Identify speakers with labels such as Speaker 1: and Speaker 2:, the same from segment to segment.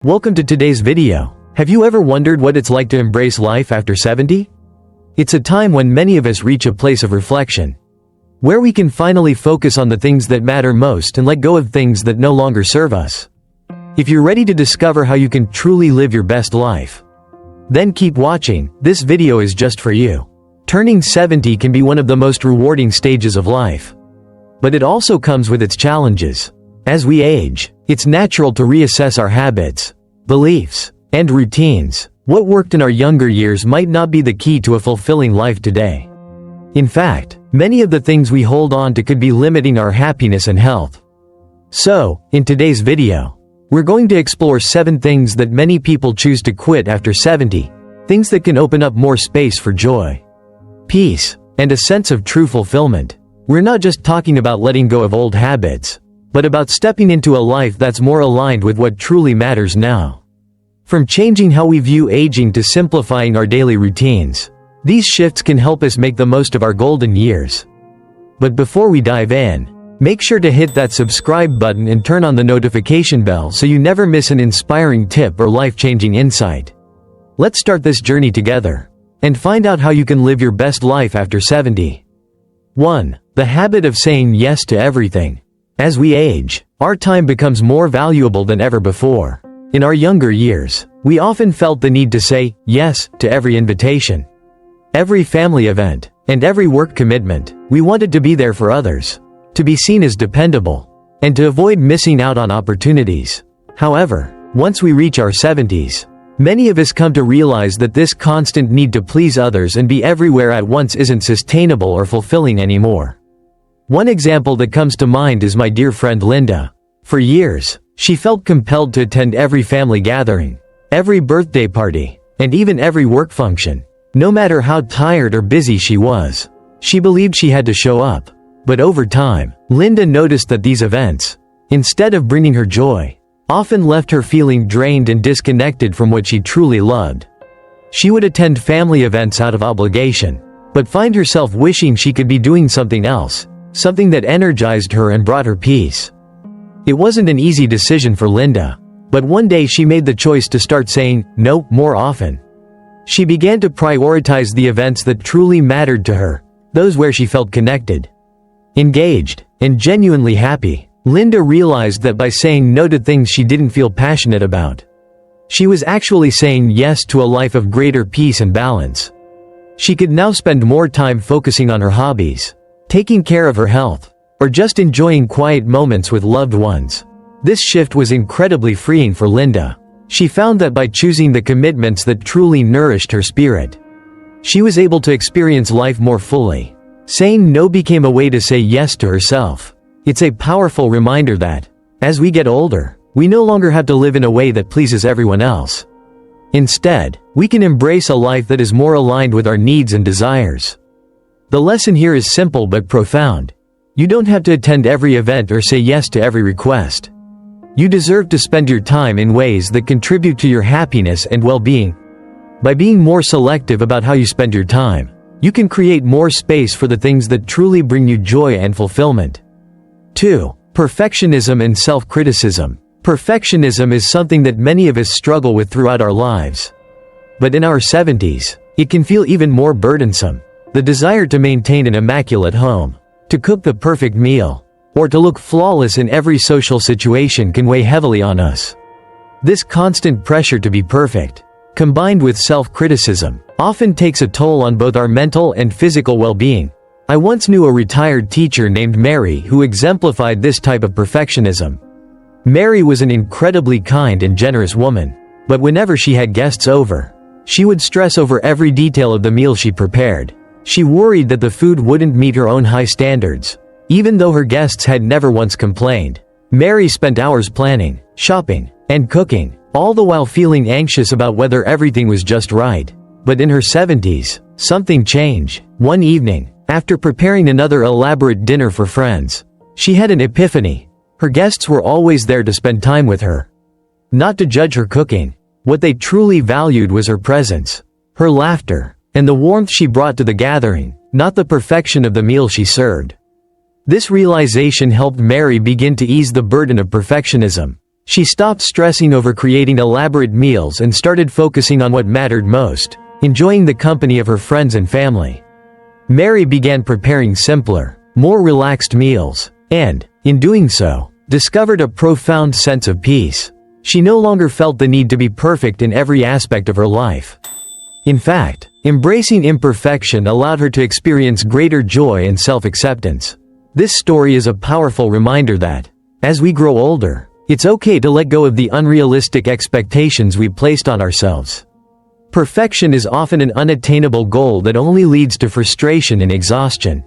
Speaker 1: Welcome to today's video. Have you ever wondered what it's like to embrace life after 70? It's a time when many of us reach a place of reflection, where we can finally focus on the things that matter most and let go of things that no longer serve us. If you're ready to discover how you can truly live your best life, then keep watching. This video is just for you. Turning 70 can be one of the most rewarding stages of life, but it also comes with its challenges. As we age, it's natural to reassess our habits, beliefs, and routines. What worked in our younger years might not be the key to a fulfilling life today. In fact, many of the things we hold on to could be limiting our happiness and health. So, in today's video, we're going to explore 7 things that many people choose to quit after 70, things that can open up more space for joy, peace, and a sense of true fulfillment. We're not just talking about letting go of old habits, but about stepping into a life that's more aligned with what truly matters now. From changing how we view aging to simplifying our daily routines, these shifts can help us make the most of our golden years. But before we dive in, make sure to hit that subscribe button and turn on the notification bell so you never miss an inspiring tip or life-changing insight. Let's start this journey together and find out how you can live your best life after 70. 1. The habit of saying yes to everything. As we age, our time becomes more valuable than ever before. In our younger years, we often felt the need to say yes to every invitation, every family event, and every work commitment. We wanted to be there for others, to be seen as dependable, and to avoid missing out on opportunities. However, once we reach our 70s, many of us come to realize that this constant need to please others and be everywhere at once isn't sustainable or fulfilling anymore. One example that comes to mind is my dear friend Linda. For years, she felt compelled to attend every family gathering, every birthday party, and even every work function. No matter how tired or busy she was, she believed she had to show up. But over time, Linda noticed that these events, instead of bringing her joy, often left her feeling drained and disconnected from what she truly loved. She would attend family events out of obligation, but find herself wishing she could be doing something else, something that energized her and brought her peace. It wasn't an easy decision for Linda, but one day she made the choice to start saying no more often. She began to prioritize the events that truly mattered to her, those where she felt connected, engaged, and genuinely happy. Linda realized that by saying no to things she didn't feel passionate about, she was actually saying yes to a life of greater peace and balance. She could now spend more time focusing on her hobbies, taking care of her health, or just enjoying quiet moments with loved ones. This shift was incredibly freeing for Linda. She found that by choosing the commitments that truly nourished her spirit, she was able to experience life more fully. Saying no became a way to say yes to herself. It's a powerful reminder that, as we get older, we no longer have to live in a way that pleases everyone else. Instead, we can embrace a life that is more aligned with our needs and desires. The lesson here is simple but profound. You don't have to attend every event or say yes to every request. You deserve to spend your time in ways that contribute to your happiness and well-being. By being more selective about how you spend your time, you can create more space for the things that truly bring you joy and fulfillment. 2. Perfectionism and self-criticism. Perfectionism is something that many of us struggle with throughout our lives. But in our 70s, it can feel even more burdensome. The desire to maintain an immaculate home, to cook the perfect meal, or to look flawless in every social situation can weigh heavily on us. This constant pressure to be perfect, combined with self-criticism, often takes a toll on both our mental and physical well-being. I once knew a retired teacher named Mary who exemplified this type of perfectionism. Mary was an incredibly kind and generous woman, but whenever she had guests over, she would stress over every detail of the meal she prepared. She worried that the food wouldn't meet her own high standards, even though her guests had never once complained. Mary spent hours planning, shopping, and cooking, all the while feeling anxious about whether everything was just right. But in her 70s, something changed. One evening, after preparing another elaborate dinner for friends, she had an epiphany. Her guests were always there to spend time with her, not to judge her cooking. What they truly valued was her presence, her laughter, and the warmth she brought to the gathering, not the perfection of the meal she served. This realization helped Mary begin to ease the burden of perfectionism. She stopped stressing over creating elaborate meals and started focusing on what mattered most, enjoying the company of her friends and family. Mary began preparing simpler, more relaxed meals, and, in doing so, discovered a profound sense of peace. She no longer felt the need to be perfect in every aspect of her life. In fact, embracing imperfection allowed her to experience greater joy and self-acceptance. This story is a powerful reminder that, as we grow older, it's okay to let go of the unrealistic expectations we placed on ourselves. Perfection is often an unattainable goal that only leads to frustration and exhaustion.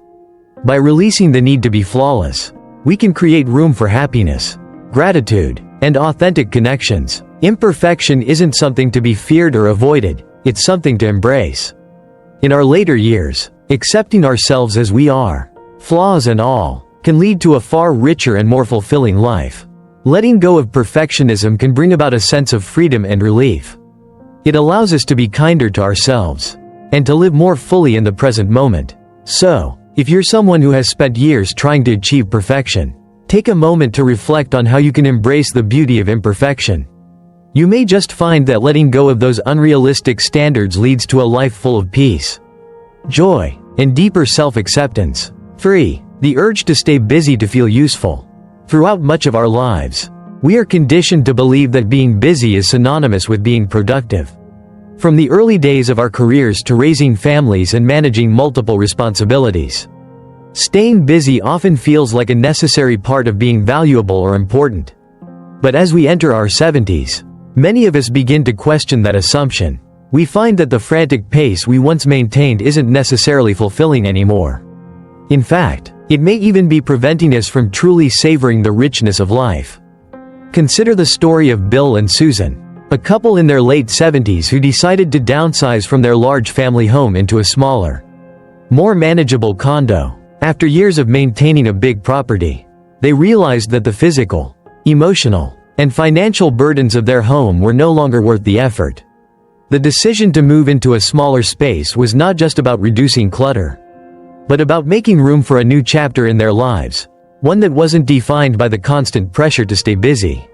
Speaker 1: By releasing the need to be flawless, we can create room for happiness, gratitude, and authentic connections. Imperfection isn't something to be feared or avoided, it's something to embrace. In our later years, accepting ourselves as we are, flaws and all, can lead to a far richer and more fulfilling life. Letting go of perfectionism can bring about a sense of freedom and relief. It allows us to be kinder to ourselves, and to live more fully in the present moment. So, if you're someone who has spent years trying to achieve perfection, take a moment to reflect on how you can embrace the beauty of imperfection. You may just find that letting go of those unrealistic standards leads to a life full of peace, joy, and deeper self-acceptance. 3. The urge to stay busy to feel useful. Throughout much of our lives, we are conditioned to believe that being busy is synonymous with being productive. From the early days of our careers to raising families and managing multiple responsibilities, staying busy often feels like a necessary part of being valuable or important. But as we enter our 70s, many of us begin to question that assumption. We find that the frantic pace we once maintained isn't necessarily fulfilling anymore. In fact, it may even be preventing us from truly savoring the richness of life. Consider the story of Bill and Susan, a couple in their late 70s who decided to downsize from their large family home into a smaller, more manageable condo. After years of maintaining a big property, they realized that the physical, emotional, and financial burdens of their home were no longer worth the effort. The decision to move into a smaller space was not just about reducing clutter, but about making room for a new chapter in their lives, one that wasn't defined by the constant pressure to stay busy.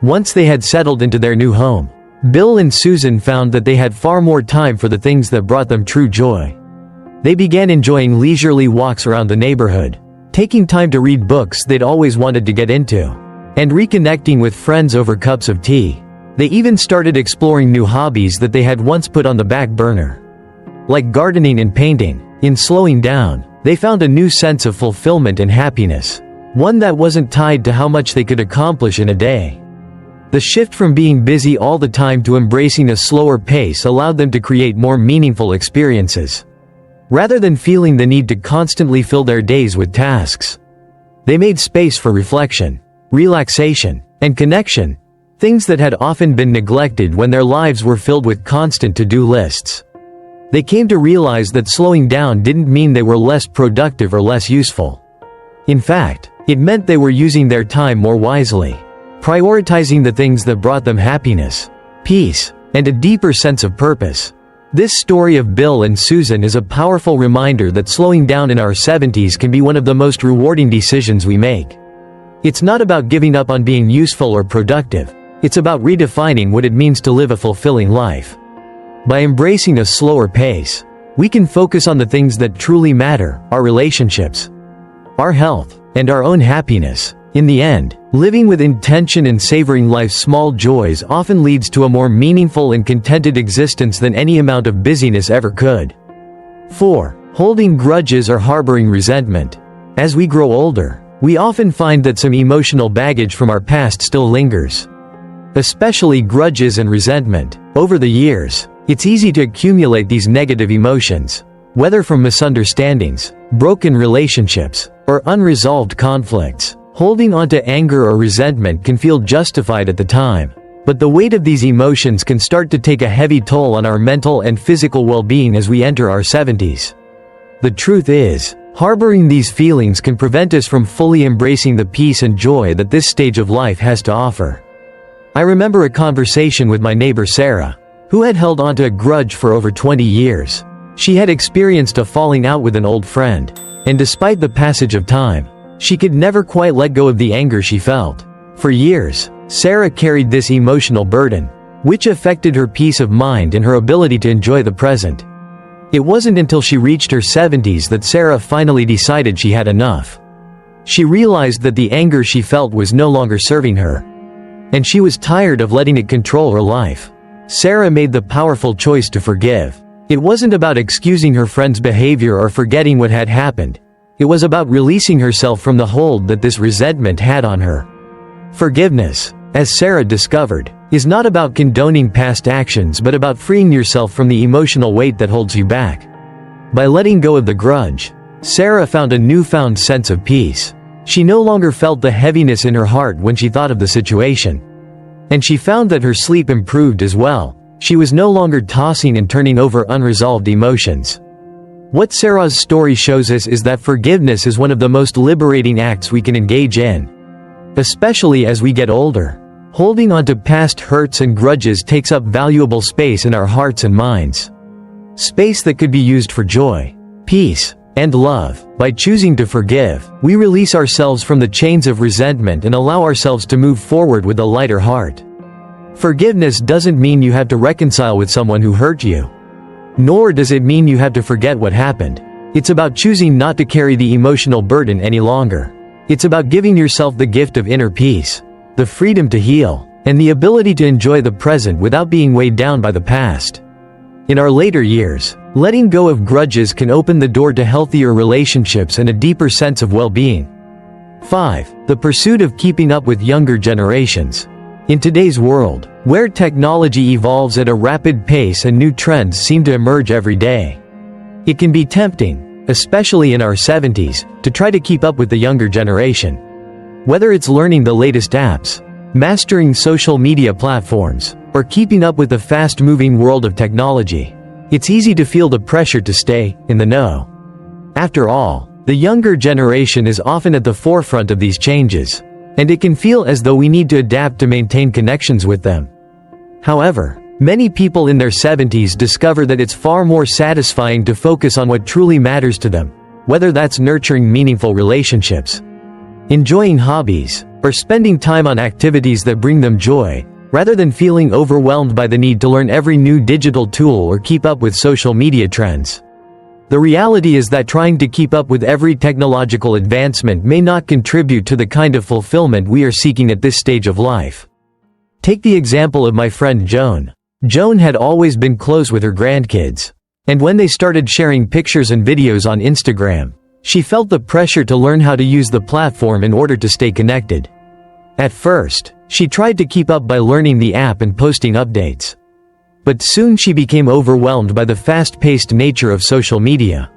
Speaker 1: Once they had settled into their new home, Bill and Susan found that they had far more time for the things that brought them true joy. They began enjoying leisurely walks around the neighborhood, taking time to read books they'd always wanted to get into, and reconnecting with friends over cups of tea. They even started exploring new hobbies that they had once put on the back burner, like gardening and painting. In slowing down, they found a new sense of fulfillment and happiness, one that wasn't tied to how much they could accomplish in a day. The shift from being busy all the time to embracing a slower pace allowed them to create more meaningful experiences. Rather than feeling the need to constantly fill their days with tasks, they made space for reflection, relaxation, and connection, things that had often been neglected when their lives were filled with constant to-do lists. They came to realize that slowing down didn't mean they were less productive or less useful. In fact, it meant they were using their time more wisely, prioritizing the things that brought them happiness, peace, and a deeper sense of purpose. This story of Bill and Susan is a powerful reminder that slowing down in our 70s can be one of the most rewarding decisions we make. It's not about giving up on being useful or productive, it's about redefining what it means to live a fulfilling life. By embracing a slower pace, we can focus on the things that truly matter, our relationships, our health, and our own happiness. In the end, living with intention and savoring life's small joys often leads to a more meaningful and contented existence than any amount of busyness ever could. 4. Holding grudges or harboring resentment. As we grow older, we often find that some emotional baggage from our past still lingers, especially grudges and resentment. Over the years, it's easy to accumulate these negative emotions, whether from misunderstandings, broken relationships, or unresolved conflicts. Holding on to anger or resentment can feel justified at the time, but the weight of these emotions can start to take a heavy toll on our mental and physical well-being as we enter our 70s. The truth is, harboring these feelings can prevent us from fully embracing the peace and joy that this stage of life has to offer. I remember a conversation with my neighbor Sarah, who had held onto a grudge for over 20 years. She had experienced a falling out with an old friend, and despite the passage of time, she could never quite let go of the anger she felt. For years, Sarah carried this emotional burden, which affected her peace of mind and her ability to enjoy the present. It wasn't until she reached her 70s that Sarah finally decided she had enough. She realized that the anger she felt was no longer serving her, and she was tired of letting it control her life. Sarah made the powerful choice to forgive. It wasn't about excusing her friend's behavior or forgetting what had happened. It was about releasing herself from the hold that this resentment had on her. Forgiveness, as Sarah discovered, is not about condoning past actions but about freeing yourself from the emotional weight that holds you back. By letting go of the grudge, Sarah found a newfound sense of peace. She no longer felt the heaviness in her heart when she thought of the situation. And she found that her sleep improved as well. She was no longer tossing and turning over unresolved emotions. What Sarah's story shows us is that forgiveness is one of the most liberating acts we can engage in. Especially as we get older. Holding on to past hurts and grudges takes up valuable space in our hearts and minds. Space that could be used for joy, peace, and love. By choosing to forgive, we release ourselves from the chains of resentment and allow ourselves to move forward with a lighter heart. Forgiveness doesn't mean you have to reconcile with someone who hurt you. Nor does it mean you have to forget what happened. It's about choosing not to carry the emotional burden any longer. It's about giving yourself the gift of inner peace, the freedom to heal, and the ability to enjoy the present without being weighed down by the past. In our later years, letting go of grudges can open the door to healthier relationships and a deeper sense of well-being. 5. The pursuit of keeping up with younger generations. In today's world, where technology evolves at a rapid pace and new trends seem to emerge every day, it can be tempting, especially in our 70s, to try to keep up with the younger generation. Whether it's learning the latest apps, mastering social media platforms, or keeping up with the fast-moving world of technology, it's easy to feel the pressure to stay in the know. After all, the younger generation is often at the forefront of these changes, and it can feel as though we need to adapt to maintain connections with them. However, many people in their 70s discover that it's far more satisfying to focus on what truly matters to them, whether that's nurturing meaningful relationships, enjoying hobbies, or spending time on activities that bring them joy, rather than feeling overwhelmed by the need to learn every new digital tool or keep up with social media trends. The reality is that trying to keep up with every technological advancement may not contribute to the kind of fulfillment we are seeking at this stage of life. Take the example of my friend Joan. Joan had always been close with her grandkids, and when they started sharing pictures and videos on Instagram, she felt the pressure to learn how to use the platform in order to stay connected. At first, she tried to keep up by learning the app and posting updates. But soon she became overwhelmed by the fast-paced nature of social media.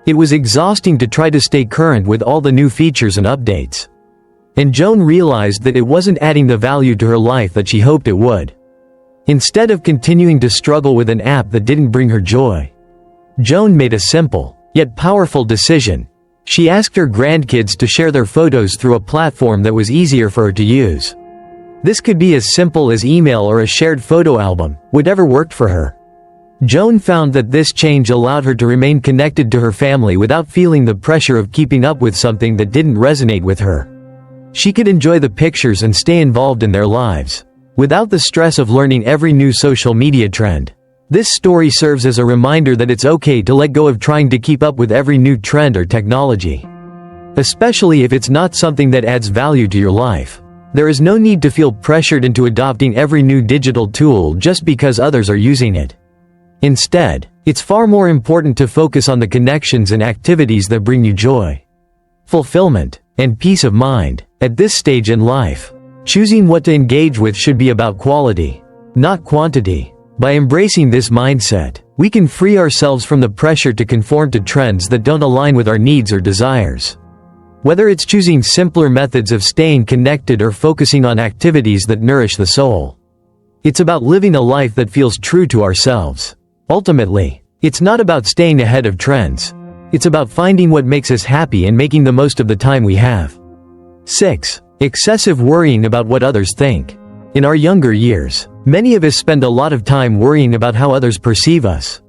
Speaker 1: It was exhausting to try to stay current with all the new features and updates. And Joan realized that it wasn't adding the value to her life that she hoped it would. Instead of continuing to struggle with an app that didn't bring her joy, Joan made a simple, yet powerful decision. She asked her grandkids to share their photos through a platform that was easier for her to use. This could be as simple as email or a shared photo album, whatever worked for her. Joan found that this change allowed her to remain connected to her family without feeling the pressure of keeping up with something that didn't resonate with her. She could enjoy the pictures and stay involved in their lives, without the stress of learning every new social media trend. This story serves as a reminder that it's okay to let go of trying to keep up with every new trend or technology. Especially if it's not something that adds value to your life. There is no need to feel pressured into adopting every new digital tool just because others are using it. Instead, it's far more important to focus on the connections and activities that bring you joy, fulfillment, and peace of mind. At this stage in life, choosing what to engage with should be about quality, not quantity. By embracing this mindset, we can free ourselves from the pressure to conform to trends that don't align with our needs or desires. Whether it's choosing simpler methods of staying connected or focusing on activities that nourish the soul, it's about living a life that feels true to ourselves. Ultimately, it's not about staying ahead of trends. It's about finding what makes us happy and making the most of the time we have. 6. Excessive worrying about what others think. In our younger years, many of us spend a lot of time worrying about how others perceive us.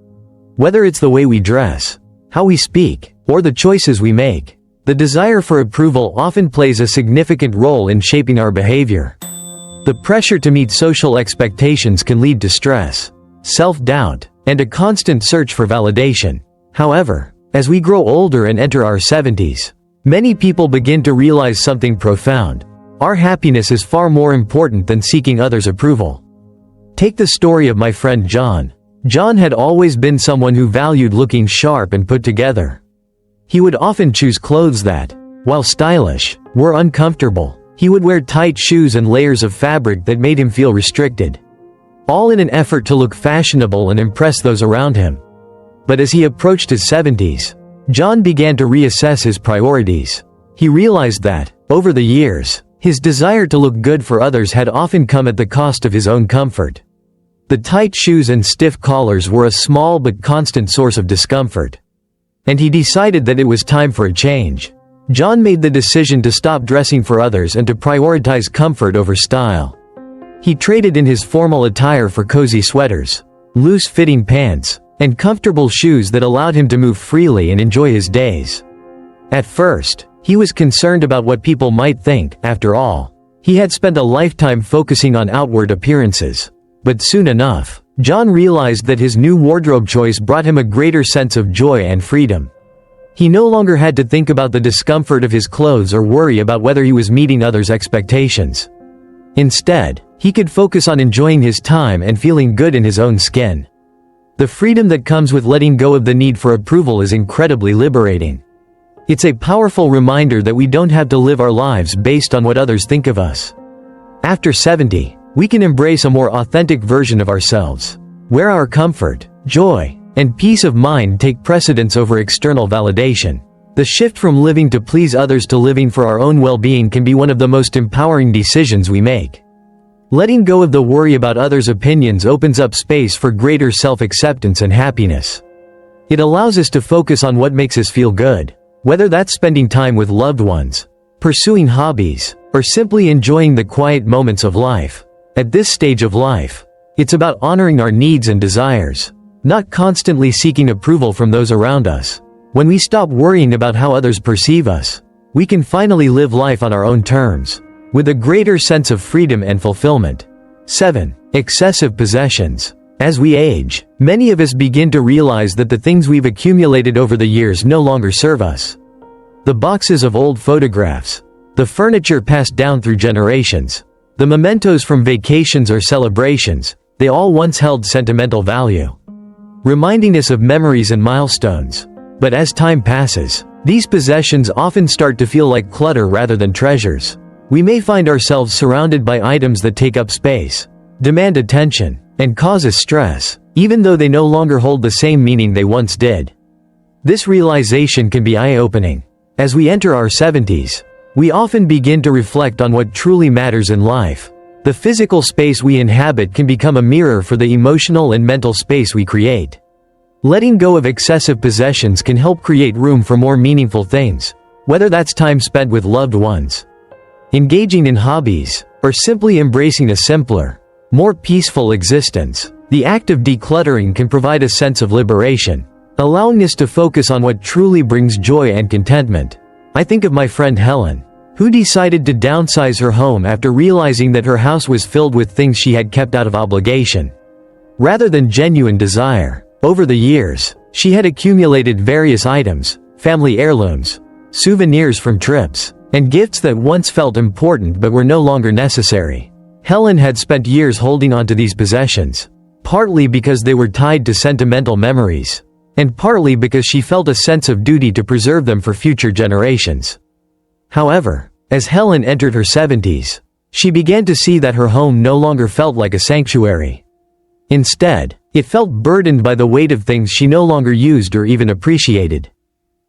Speaker 1: Whether it's the way we dress, how we speak, or the choices we make, the desire for approval often plays a significant role in shaping our behavior. The pressure to meet social expectations can lead to stress, self-doubt, and a constant search for validation. However, as we grow older and enter our 70s, many people begin to realize something profound. Our happiness is far more important than seeking others' approval. Take the story of my friend John. John had always been someone who valued looking sharp and put together. He would often choose clothes that, while stylish, were uncomfortable. He would wear tight shoes and layers of fabric that made him feel restricted, all in an effort to look fashionable and impress those around him. But as he approached his 70s, John began to reassess his priorities. He realized that, over the years, his desire to look good for others had often come at the cost of his own comfort. The tight shoes and stiff collars were a small but constant source of discomfort, and he decided that it was time for a change. John made the decision to stop dressing for others and to prioritize comfort over style. He traded in his formal attire for cozy sweaters, loose-fitting pants, and comfortable shoes that allowed him to move freely and enjoy his days. At first, he was concerned about what people might think. After all, he had spent a lifetime focusing on outward appearances. But soon enough, John realized that his new wardrobe choice brought him a greater sense of joy and freedom. He no longer had to think about the discomfort of his clothes or worry about whether he was meeting others' expectations. Instead, he could focus on enjoying his time and feeling good in his own skin. The freedom that comes with letting go of the need for approval is incredibly liberating. It's a powerful reminder that we don't have to live our lives based on what others think of us. After 70, we can embrace a more authentic version of ourselves, where our comfort, joy, and peace of mind take precedence over external validation. The shift from living to please others to living for our own well-being can be one of the most empowering decisions we make. Letting go of the worry about others' opinions opens up space for greater self-acceptance and happiness. It allows us to focus on what makes us feel good, whether that's spending time with loved ones, pursuing hobbies, or simply enjoying the quiet moments of life. At this stage of life, it's about honoring our needs and desires, not constantly seeking approval from those around us. When we stop worrying about how others perceive us, we can finally live life on our own terms, with a greater sense of freedom and fulfillment. 7. Excessive possessions. As we age, many of us begin to realize that the things we've accumulated over the years no longer serve us. The boxes of old photographs, the furniture passed down through generations, the mementos from vacations or celebrations, they all once held sentimental value, reminding us of memories and milestones. But as time passes, these possessions often start to feel like clutter rather than treasures. We may find ourselves surrounded by items that take up space, demand attention, and cause us stress, even though they no longer hold the same meaning they once did. This realization can be eye-opening. As we enter our 70s, we often begin to reflect on what truly matters in life. The physical space we inhabit can become a mirror for the emotional and mental space we create. Letting go of excessive possessions can help create room for more meaningful things, whether that's time spent with loved ones, engaging in hobbies, or simply embracing a simpler, more peaceful existence. The act of decluttering can provide a sense of liberation, allowing us to focus on what truly brings joy and contentment. I think of my friend Helen, who decided to downsize her home after realizing that her house was filled with things she had kept out of obligation, rather than genuine desire. Over the years, she had accumulated various items, family heirlooms, souvenirs from trips, and gifts that once felt important but were no longer necessary. Helen had spent years holding on to these possessions, partly because they were tied to sentimental memories, and partly because she felt a sense of duty to preserve them for future generations. However, as Helen entered her 70s, she began to see that her home no longer felt like a sanctuary. Instead, it felt burdened by the weight of things she no longer used or even appreciated.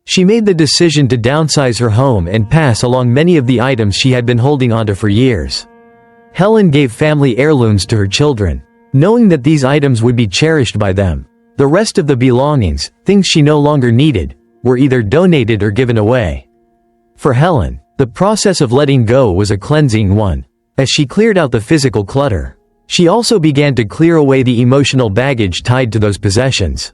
Speaker 1: She made the decision to downsize her home and pass along many of the items she had been holding onto for years. Helen gave family heirlooms to her children, knowing that these items would be cherished by them. The rest of the belongings, things she no longer needed, were either donated or given away. For Helen, the process of letting go was a cleansing one. As she cleared out the physical clutter, she also began to clear away the emotional baggage tied to those possessions.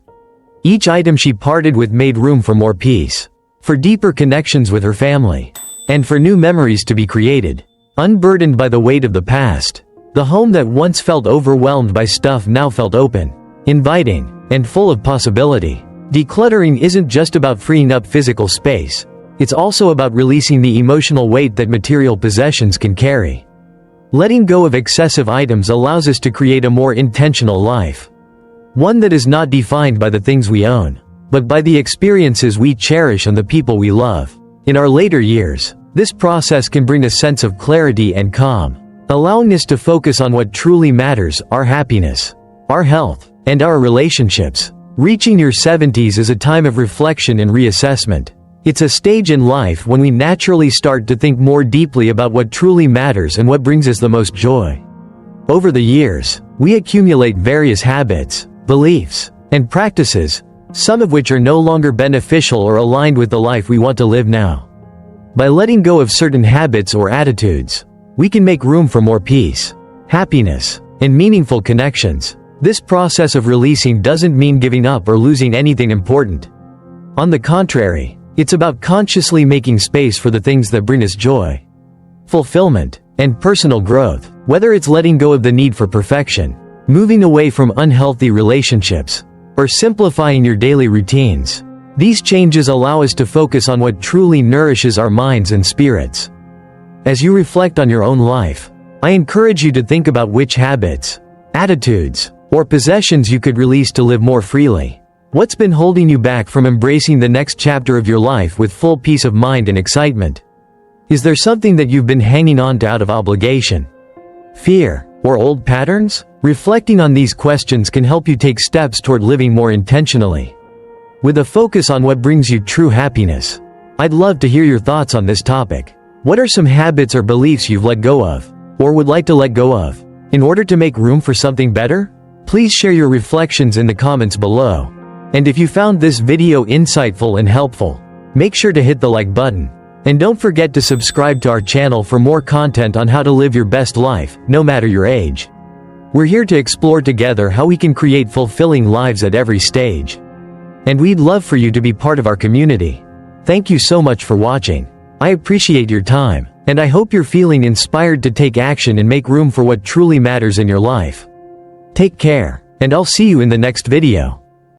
Speaker 1: Each item she parted with made room for more peace, for deeper connections with her family, and for new memories to be created. Unburdened by the weight of the past, The home that once felt overwhelmed by stuff now felt open, inviting, and full of possibility. Decluttering isn't just about freeing up physical space. It's also about releasing the emotional weight that material possessions can carry. Letting go of excessive items allows us to create a more intentional life. One that is not defined by the things we own, but by the experiences we cherish and the people we love. In our later years, this process can bring a sense of clarity and calm, allowing us to focus on what truly matters: our happiness, our health, and our relationships. Reaching your 70s is a time of reflection and reassessment. It's a stage in life when we naturally start to think more deeply about what truly matters and what brings us the most joy. Over the years, we accumulate various habits, beliefs, and practices, some of which are no longer beneficial or aligned with the life we want to live now. By letting go of certain habits or attitudes, we can make room for more peace, happiness, and meaningful connections. This process of releasing doesn't mean giving up or losing anything important. On the contrary, it's about consciously making space for the things that bring us joy, fulfillment, and personal growth. Whether it's letting go of the need for perfection, moving away from unhealthy relationships, or simplifying your daily routines, these changes allow us to focus on what truly nourishes our minds and spirits. As you reflect on your own life, I encourage you to think about which habits, attitudes, or possessions you could release to live more freely. What's been holding you back from embracing the next chapter of your life with full peace of mind and excitement? Is there something that you've been hanging on to out of obligation, fear, or old patterns? Reflecting on these questions can help you take steps toward living more intentionally, with a focus on what brings you true happiness. I'd love to hear your thoughts on this topic. What are some habits or beliefs you've let go of, or would like to let go of, in order to make room for something better? Please share your reflections in the comments below. And if you found this video insightful and helpful, make sure to hit the like button. And don't forget to subscribe to our channel for more content on how to live your best life, no matter your age. We're here to explore together how we can create fulfilling lives at every stage. And we'd love for you to be part of our community. Thank you so much for watching. I appreciate your time, and I hope you're feeling inspired to take action and make room for what truly matters in your life. Take care, and I'll see you in the next video.